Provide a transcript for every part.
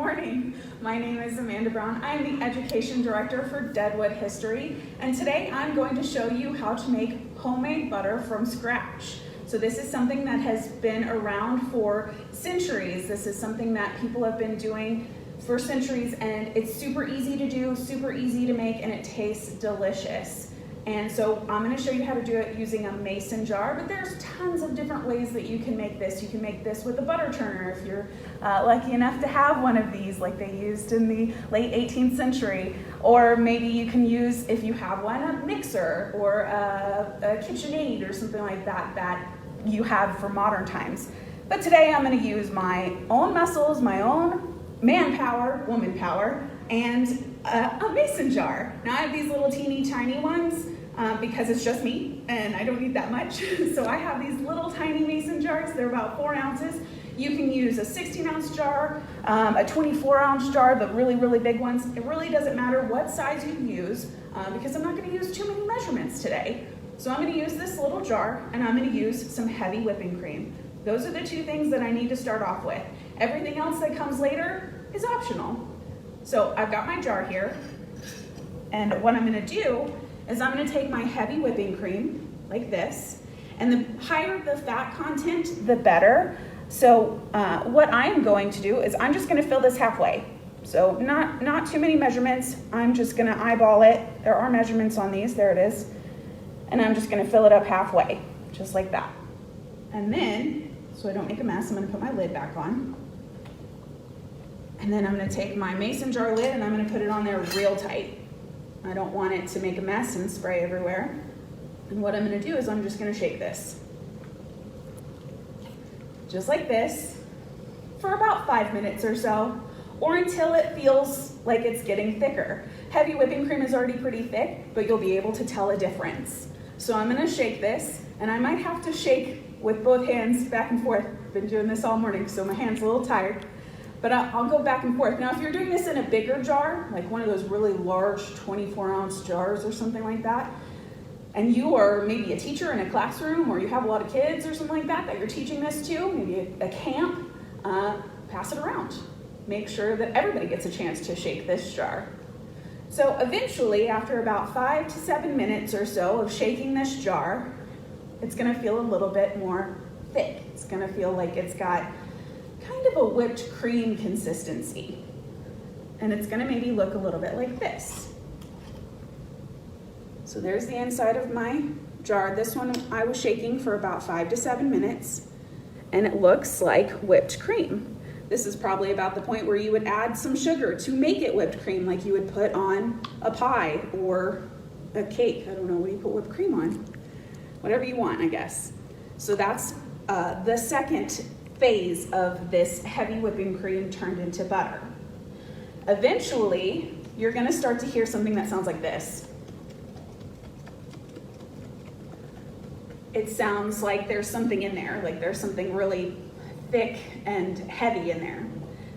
morning. My name is Amanda Brown. I am the Education Director for Deadwood History, and today I'm going to show you how to make homemade butter from scratch. So this is something that has been around for centuries. This is something that people have been doing for centuries, and it's super easy to do, super easy to make, and it tastes delicious. And so I'm going to show you how to do it using a mason jar, but there's tons of different ways that you can make this. You can make this with a butter churner if you're lucky enough to have one of these like they used in the late 18th century. Or maybe you can use, if you have one, a mixer or a KitchenAid or something like that that you have for modern times. But today I'm going to use my own muscles, my own manpower, woman power, and a mason jar. Now I have these little teeny tiny ones because it's just me and I don't need that much. So I have these little tiny mason jars. They're about 4 ounces. You can use a 16-ounce jar, a 24-ounce jar, the really, really big ones. It really doesn't matter what size you use because I'm not going to use too many measurements today. So I'm going to use this little jar and I'm going to use some heavy whipping cream. Those are the 2 things that I need to start off with. Everything else that comes later is optional. So I've got my jar here, and what I'm going to do is I'm going to take my heavy whipping cream like this, and the higher the fat content, the better. So what I am going to do is I'm just going to fill this halfway. So not too many measurements. I'm just going to eyeball it. There are measurements on these. There it is. And I'm just going to fill it up halfway, just like that. And then, so I don't make a mess, I'm going to put my lid back on. And then I'm going to take my mason jar lid and I'm going to put it on there real tight. I don't want it to make a mess and spray everywhere. And what I'm going to do is I'm just going to shake this. Just like this for about 5 minutes or so, or until it feels like it's getting thicker. Heavy whipping cream is already pretty thick, but you'll be able to tell a difference. So I'm going to shake this, and I might have to shake with both hands back and forth. I've been doing this all morning, so my hand's a little tired. But I'll go back and forth. Now, if you're doing this in a bigger jar, like one of those really large 24-ounce jars or something like that, and you are maybe a teacher in a classroom, or you have a lot of kids or something like that you're teaching this to, maybe a camp, pass it around. Make sure that everybody gets a chance to shake this jar. So eventually, after about 5 to 7 minutes or so of shaking this jar, it's gonna feel a little bit more thick. It's gonna feel like it's got kind of a whipped cream consistency. And it's gonna maybe look a little bit like this. So there's the inside of my jar. This one I was shaking for about 5 to 7 minutes, and it looks like whipped cream. This is probably about the point where you would add some sugar to make it whipped cream, like you would put on a pie or a cake. I don't know, what do you put whipped cream on? Whatever you want, I guess. So that's the second phase of this heavy whipping cream turned into butter. Eventually, you're gonna start to hear something that sounds like this. It sounds like there's something in there, like there's something really thick and heavy in there.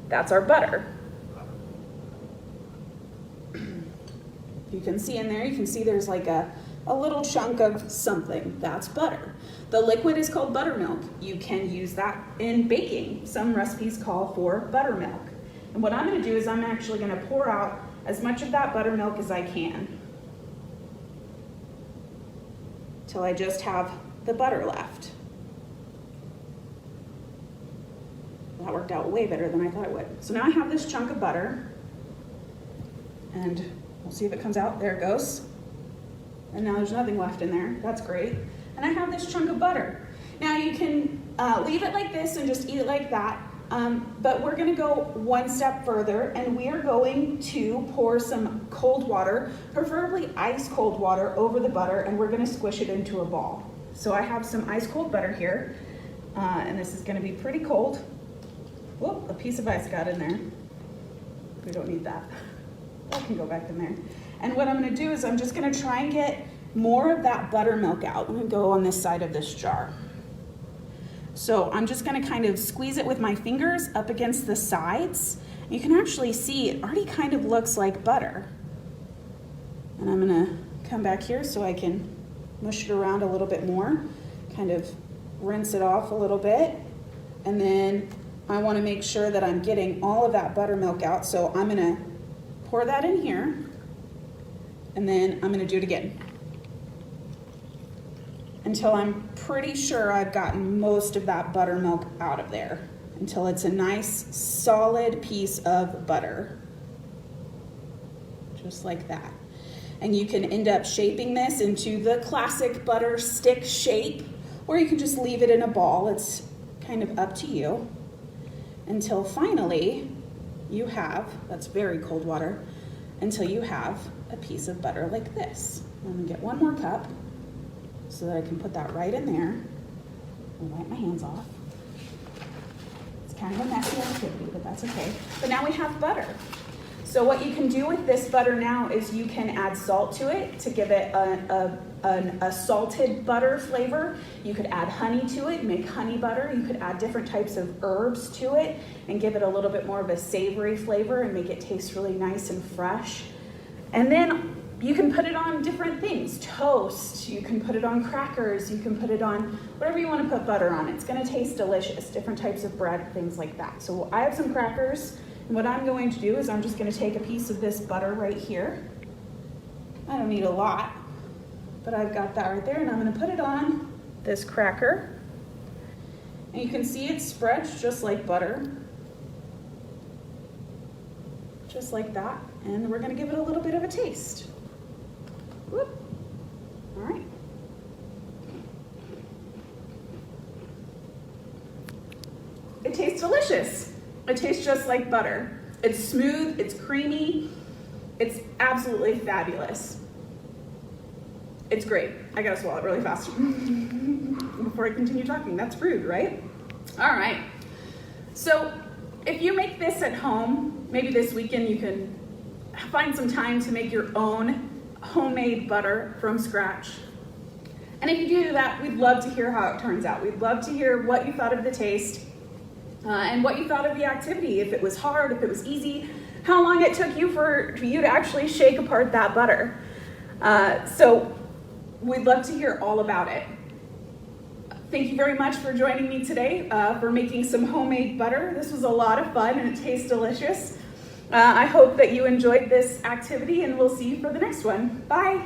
That's our butter. You can see in there, you can see there's like a little chunk of something. That's butter. The liquid is called buttermilk. You can use that in baking. Some recipes call for buttermilk. And what I'm going to do is I'm actually going to pour out as much of that buttermilk as I can till I just have the butter left. That worked out way better than I thought it would. So now I have this chunk of butter, and we'll see if it comes out. There it goes. And now there's nothing left in there. That's great. And I have this chunk of butter. Now you can leave it like this and just eat it like that, but we're gonna go one step further, and we are going to pour some cold water, preferably ice cold water, over the butter, and we're gonna squish it into a ball. So I have some ice cold butter here, and this is gonna be pretty cold. Whoop, a piece of ice got in there. We don't need that. That can go back in there. And what I'm gonna do is I'm just gonna try and get more of that buttermilk out. I'm gonna go on this side of this jar. So I'm just gonna kind of squeeze it with my fingers up against the sides. You can actually see it already kind of looks like butter. And I'm gonna come back here so I can mush it around a little bit more, kind of rinse it off a little bit, and then I want to make sure that I'm getting all of that buttermilk out. So I'm going to pour that in here, and then I'm going to do it again until I'm pretty sure I've gotten most of that buttermilk out of there, until it's a nice solid piece of butter, just like that. And you can end up shaping this into the classic butter stick shape, or you can just leave it in a ball. It's kind of up to you, until finally you have, that's very cold water, until you have a piece of butter like this. I'm gonna get one more cup so that I can put that right in there. I'll wipe my hands off. It's kind of a messy activity, but that's okay. But now we have butter. So what you can do with this butter now is you can add salt to it to give it a salted butter flavor. You could add honey to it, make honey butter. You could add different types of herbs to it and give it a little bit more of a savory flavor and make it taste really nice and fresh. And then you can put it on different things, toast, you can put it on crackers, you can put it on whatever you want to put butter on. It's going to taste delicious, different types of bread, things like that. So I have some crackers, and what I'm going to do is I'm just going to take a piece of this butter right here. I don't need a lot, but I've got that right there, and I'm going to put it on this cracker. And you can see it spreads just like butter, just like that. And we're going to give it a little bit of a taste. Whoop. All right. It tastes delicious. It tastes just like butter. It's smooth, it's creamy, it's absolutely fabulous. It's great. I gotta swallow it really fast before I continue talking. That's rude, right? All right. So if you make this at home, maybe this weekend you can find some time to make your own homemade butter from scratch. And if you do that, we'd love to hear how it turns out. We'd love to hear what you thought of the taste and what you thought of the activity, if it was hard, if it was easy, how long it took you for you to actually shake apart that butter. So we'd love to hear all about it. Thank you very much for joining me today for making some homemade butter. This was a lot of fun and it tastes delicious. I hope that you enjoyed this activity, and we'll see you for the next one. Bye.